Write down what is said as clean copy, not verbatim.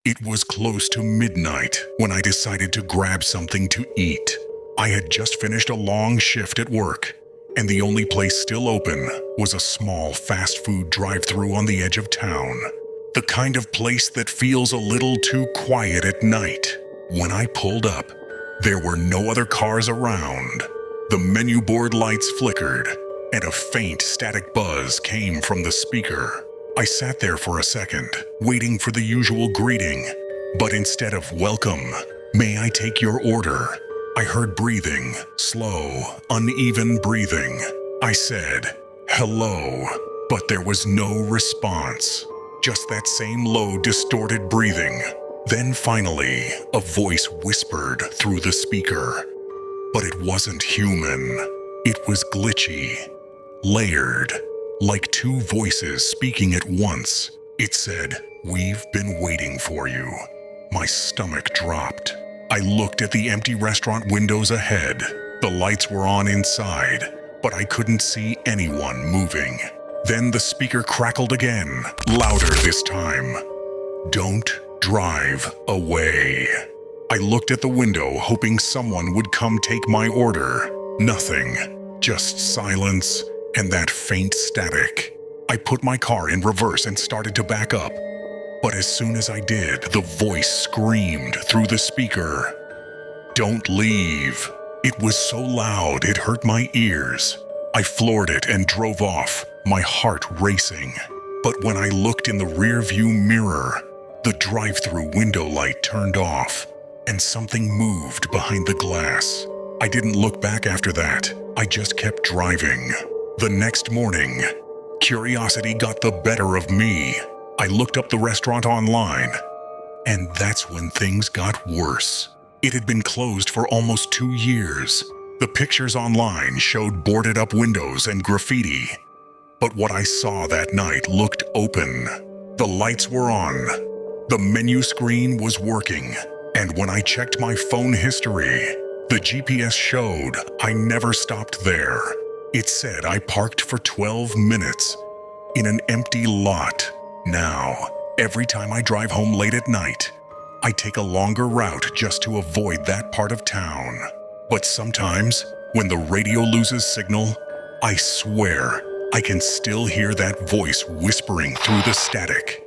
It was close to midnight when I decided to grab something to eat. I had just finished a long shift at work, and the only place still open was a small fast food drive-thru on the edge of town. The kind of place that feels a little too quiet at night. When I pulled up, there were no other cars around. The menu board lights flickered, and a faint static buzz came from the speaker. I sat there for a second, waiting for the usual greeting, but instead of "Welcome, may I take your order?" I heard breathing, slow, uneven breathing. I said, "Hello," but there was no response. Just that same low, distorted breathing. Then finally, a voice whispered through the speaker. But it wasn't human. It was glitchy, layered, like two voices speaking at once. It said, "We've been waiting for you." My stomach dropped. I looked at the empty restaurant windows ahead. The lights were on inside, but I couldn't see anyone moving. Then the speaker crackled again, louder this time. "Don't drive away." I looked at the window, hoping someone would come take my order. Nothing, just silence and that faint static. I put my car in reverse and started to back up. But as soon as I did, the voice screamed through the speaker, "Don't leave." It was so loud it hurt my ears. I floored it and drove off, my heart racing. But when I looked in the rear-view mirror, the drive-thru window light turned off, and something moved behind the glass. I didn't look back after that. I just kept driving. The next morning, curiosity got the better of me. I looked up the restaurant online, and that's when things got worse. It had been closed for almost 2 years. The pictures online showed boarded up windows and graffiti. But what I saw that night looked open. The lights were on. The menu screen was working. And when I checked my phone history, the GPS showed I never stopped there. It said I parked for 12 minutes in an empty lot. Now, every time I drive home late at night, I take a longer route just to avoid that part of town. But sometimes, when the radio loses signal, I swear I can still hear that voice whispering through the static.